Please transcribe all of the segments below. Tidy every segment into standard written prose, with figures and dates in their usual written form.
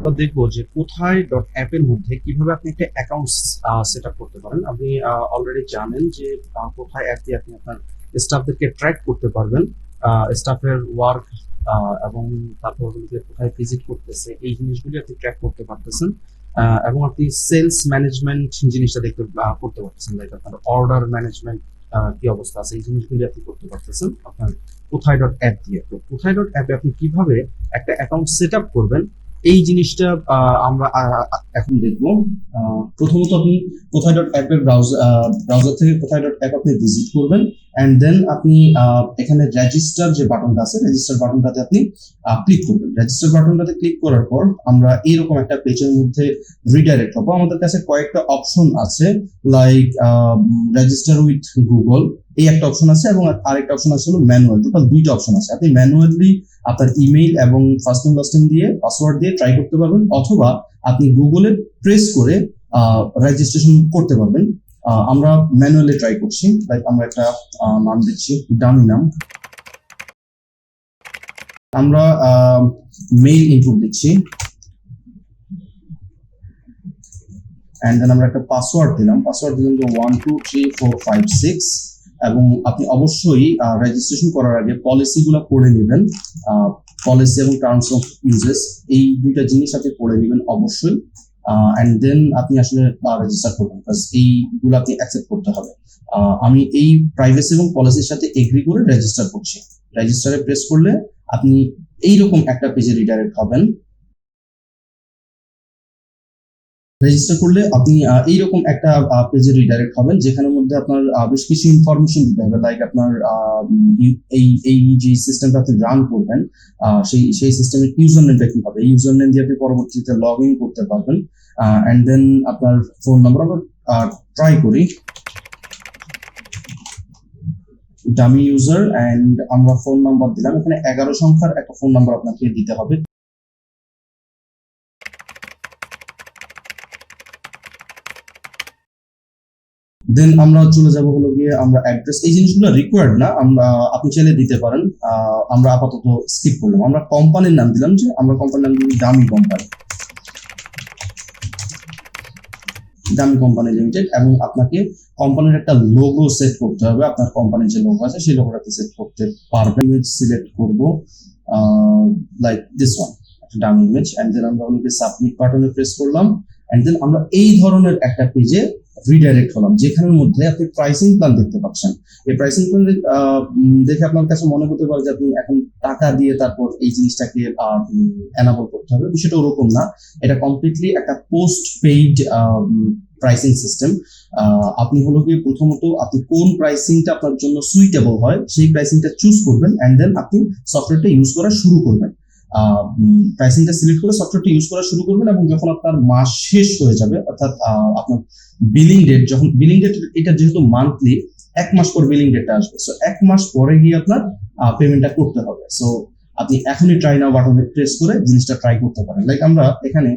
আমরা দেখবো যে কোথায় ডট অ্যাপ এর মধ্যে কিভাবে আপনি একটা অ্যাকাউন্ট সেট আপ করতে পারেন। আপনি অলরেডি জানেন যে কোথায় অ্যাপ দিয়ে আপনি আপনার স্টাফদেরকে ট্র্যাক করতে পারবেন, স্টাফের ওয়ার্ক এবং তারপর হলো যে কোথায় ভিজিট করতেছে এই জিনিসগুলি আপনি ট্র্যাক করতে পারতেছেন। এবং আপনি সেলস ম্যানেজমেন্ট জিনিসটা করতে পারতেছেন, লাইক আপনার অর্ডার ম্যানেজমেন্ট কি অবস্থা আছে এই জিনিসগুলি আপনি করতে পারতেছেন আপনার কোথায় ডট অ্যাপ দিয়ে। তো কোথায় ডট অ্যাপে আপনি কিভাবে একটা অ্যাকাউন্ট সেট আপ করবেন এই জিনিসটা আমরা এখন দেখবো। প্রথমত আপনি কোথায় ডট অ্যাপ এর ব্রাউজার থেকে কোথায় ডট অ্যাপ আপনি ভিজিট করবেন, এন্ড দেন আপনি এখানে রেজিস্টার যে বাটনটা আছে রেজিস্টার বাটনটাতে আপনি ক্লিক করবেন। রেজিস্টার বাটনটাতে ক্লিক করার পর আমরা এইরকম একটা পেজের মধ্যে রিডাইরেক্ট হবো। আমাদের কাছে কয়েকটা অপশন আছে, লাইক রেজিস্টার উইথ গুগল এই একটা অপশন আছে, এবং আরেকটা অপশন আছে হলো ম্যানুয়াল। টোটাল দুইটা অপশন আছে। আপনি ম্যানুয়ালি আপনার ইমেইল এবং ফার্স্ট নেম লাস্ট নেম দিয়ে পাসওয়ার্ড দিয়ে ট্রাই করতে পারবেন, অথবা আপনি গুগলে প্রেস করে রেজিস্ট্রেশন করতে পারবেন। আমরা ম্যানুয়ালি ট্রাই করছি, লাইক আমরা একটা নাম দিচ্ছি, ডামি নাম। আমরা মেইল ইনপুট দিচ্ছি, এন্ড দেন আমরা একটা পাসওয়ার্ড দিলাম যে 123456। এবং আপনি অবশ্যই রেজিস্ট্রেশন করার আগে পলিসিগুলো পড়ে নেবেন, পলিসি এবং টার্মস অফ ইউজেস এই দুইটা জিনিস আপনি পড়ে নেবেন অবশ্যই। এন্ড দেন আপনি আসলে রেজিস্টার করবেন, এইগুলো আপনি অ্যাকসেপ্ট করতে হবে। আমি এই প্রাইভেসি এবং পলিসির সাথে এগ্রি করে রেজিস্টার করছি। রেজিস্টারে প্রেস করলে আপনি এইরকম একটা পেজে রিডাইরেক্ট হবেন। রেজিস্টার করলে আপনি এইরকম একটা পেজে রিডাইরেক্ট হবেন, যেখানের মধ্যে আপনার বেশ কিছু ইনফরমেশন দিতে হবে, লাইক আপনার এই এই যে সিস্টেমটা আপনি রান করবেন সেই সেই সিস্টেমের ইউজার নেমটা কি হবে। এই ইউজার নেম দিয়ে আপনি পরবর্তীতে লগ ইন করতে পারবেন। এন্ড দেন আপনার ফোন নাম্বার আমরা ট্রাই করি, ডামি ইউজার, এন্ড আমরা ফোন নাম্বার দিলাম। এখানে 11 সংখ্যার একটা ফোন নাম্বার আপনাকে দিতে হবে। দেন আমরা চলে যাব হলো গিয়ে আমরা অ্যাড্রেস, এই জিনিসগুলো রিকোয়ার্ড না, আমরা আপনি চাইলে দিতে পারেন। আমরা আপাতত স্কিপ করলাম। আমরা কোম্পানির নাম দিলাম, যে আমরা কোম্পানির নাম দিলাম দামি কোম্পানি, দামি কোম্পানি লিমিটেড। এবং আপনাকে কোম্পানির একটা লোগো সেট করতে হবে। আপনার কোম্পানির যে লোগো আছে সেই লোগোটা আপনি সেট করতে পারবেন। ইমেজ সিলেক্ট করব, লাইক দিস ওয়ান, একটা ডামি ইমেজ। এন্ড দেন আমরা ওকে সাবমিট বাটনে প্রেস করলাম। এন্ড দেন আমরা এই ধরনের একটা পেজে রিডাইরেক্ট হলাম, যেখানের মধ্যে আপনি প্রাইসিং প্ল্যান দেখতে পাচ্ছেন। এই প্রাইসিং প্ল্যান দেখে আপনার কাছে মনে হতে পারে যে আপনি এখন টাকা দিয়ে তারপর এই জিনিসটাকে এনাবল করতে হবে। বিষয়টা ওরকম না, এটা কমপ্লিটলি একটা পোস্ট পেইড প্রাইসিং সিস্টেম। আপনি হলো গিয়ে প্রথমত আপনি কোন প্রাইসিংটা আপনার জন্য সুইটেবল হয় সেই প্রাইসিংটা চুজ করবেন, এন্ড দেন আপনি সফটওয়্যারটা ইউজ করা শুরু করবেন। প্রাইসিংটা সিলেক্ট করে সফটওয়্যারটা ইউজ করা শুরু করবেন, এবং যখন আপনার মাস শেষ হয়ে যাবে, অর্থাৎ আপনার বিলিং ডেট, যখন বিলিং ডেট এটা যেহেতু মান্থলি, 1 মাস পর বিলিং ডেটটা আসবে। সো 1 মাস পরে গিয়ে আপনার পেমেন্টটা করতে হবে। সো আপনি এখনই ট্রাই নাও বাটনে প্রেস করে জিনিসটা ট্রাই করতে পারেন। লাইক আমরা এখানে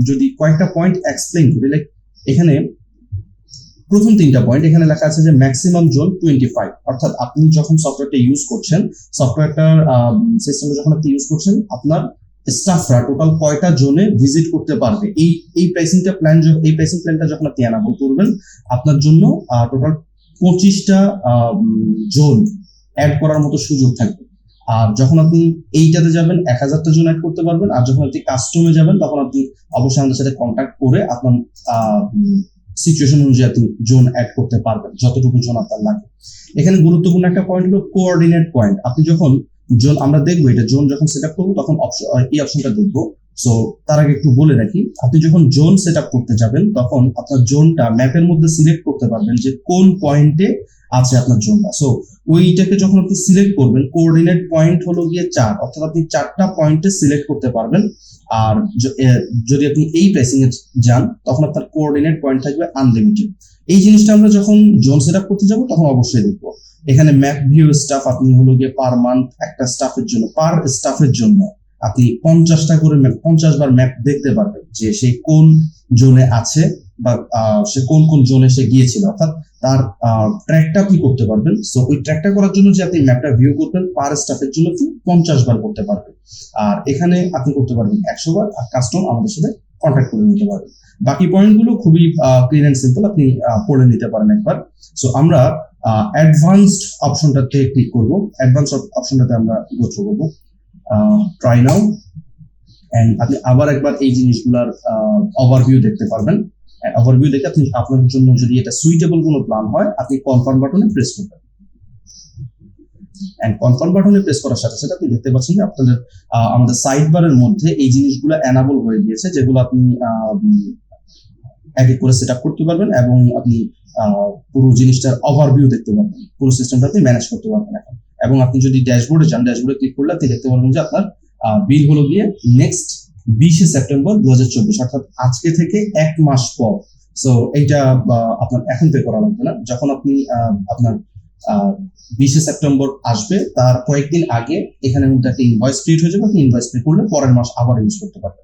যদি কয়েকটা পয়েন্ট এক্সপ্লেইন করি, লাইক এখানে প্রথম 3টা পয়েন্ট এখানে লেখা আছে যে ম্যাক্সিমাম জোন 25, অর্থাৎ আপনি যখন সফটওয়্যারটা ইউজ করছেন, সফটওয়্যারটার সিস্টেমটা যখন আপনি ইউজ করছেন, আপনার স্টাফরা টোটাল কয়টা জোনে ভিজিট করতে পারবে, এই প্রাইসিং প্ল্যানটা যখন আপনি এনাবল করবেন, আপনার জন্য টোটাল 25টা জোন অ্যাড করার মতো সুযোগ থাকবে। আর যখন আপনি এইটাতে যাবেন 1000টা জোন অ্যাড করতে পারবেন। আর যখন আপনি কাস্টমে যাবেন তখন আপনি অবশ্যই আমাদের সাথে কন্ট্যাক্ট করে আপনার সিচুয়েশন অনুযায়ী আপনি জোন অ্যাড করতে পারবেন, যতটুকু জোন আপনার লাগে। এখানে গুরুত্বপূর্ণ একটা পয়েন্ট হলো কোঅর্ডিনেট পয়েন্ট। আপনি যখন জোন, আমরা দেখবো এটা জোন যখন সেট আপ করবো তখন এই অপশনটা দেখবো। সো তার আগে একটু বলে রাখি, আপনি যখন জোন সেট আপ করতে যাবেন তখন আপনার জোনটা ম্যাপের মধ্যে সিলেক্ট করতে পারবেন যে কোন পয়েন্টে আছে আপনার জোনটা। সো ওইটাকে যখন আপনি সিলেক্ট করবেন, কোঅর্ডিনেট পয়েন্ট হলো গিয়ে 4, অর্থাৎ আপনি 4টা পয়েন্টে সিলেক্ট করতে পারবেন। আর যদি আপনি এই প্রাইসিং এ যান তখন আপনার কোঅর্ডিনেট পয়েন্ট থাকবে আনলিমিটেড। এই জিনিসটা আমরা যখন জোন সেট আপ করতে যাবো তখন অবশ্যই দেখবো। এখানে ম্যাপ ভিউ স্টাফ আপনি হলো গিয়ে পার মান্থ একটা স্টাফের জন্য, পার স্টাফের জন্য আপনি 50টা করে 50 বার ম্যাপ দেখতে পারবেন যে সে কোন জোনে আছে বা সে কোন কোন জোনে সে গিয়েছিল। অর্থাৎ তার ট্র্যাকটা আপনি করতে পারবেন। সো ওই ট্র্যাকটা করার জন্য যে আপনি ম্যাপটা ভিউ করবেন, পার স্টাফের জন্য আপনি 50 বার করতে পারবেন। আর এখানে আপনি করতে পারবেন 100 বার, আর কাস্টম আমাদের সাথে কন্ট্যাক্ট করে নিতে পারবেন। বাকি পয়েন্টগুলো খুবই ক্লিন অ্যান্ড সিম্পল, আপনি পড়ে নিতে পারেন একবার। সো আমরা অ্যাডভান্সড অপশনটাতে ক্লিক করব। অ্যাডভান্স অপশনটাতে আমরা গো থ্রু করবো, ট্রাই নাও, এন্ড আপনি আবার একবার এই জিনিসগুলোর ওভারভিউ দেখতে পারবেন। ওভারভিউ দেখে আপনি আপনার জন্য যদি এটা সুইটেবল কোনো প্ল্যান হয়, আপনি কনফার্ম বাটনে প্রেস করবেন। এন্ড কনফার্ম বাটনে প্রেস করার সাথে সাথে আপনি দেখতে পাচ্ছেন যে আপনাদের আমাদের সাইড বারের মধ্যে এই জিনিসগুলো এনাবল হয়ে গিয়েছে, যেগুলো আপনি এক এক করে সেট আপ করতে পারবেন, এবং আপনি পুরো জিনিসটার ওভারভিউ দেখতে পারবেন, পুরো সিস্টেমটা আপনি ম্যানেজ করতে পারবেন এখন। এবং আপনি যদি ড্যাশবোর্ডে যান, ড্যাশবোর্ডে ক্লিক করলে আপনি দেখতে পারবেন যে আপনার বিল হলো গিয়ে নেক্সট 20শে সেপ্টেম্বর 2024, অর্থাৎ আজকে থেকে 1 মাস পর। সো এইটা আপনার এখন পে করা লাগবে না, যখন আপনি আপনার 20শে সেপ্টেম্বর আসবে তার কয়েকদিন আগে এখানের মধ্যে একটা ইনভয়েস ক্রিয়েট হয়ে যাবে, আপনি ইনভয়েস পে করলে পরের মাস আবার ইউজ করতে পারবেন।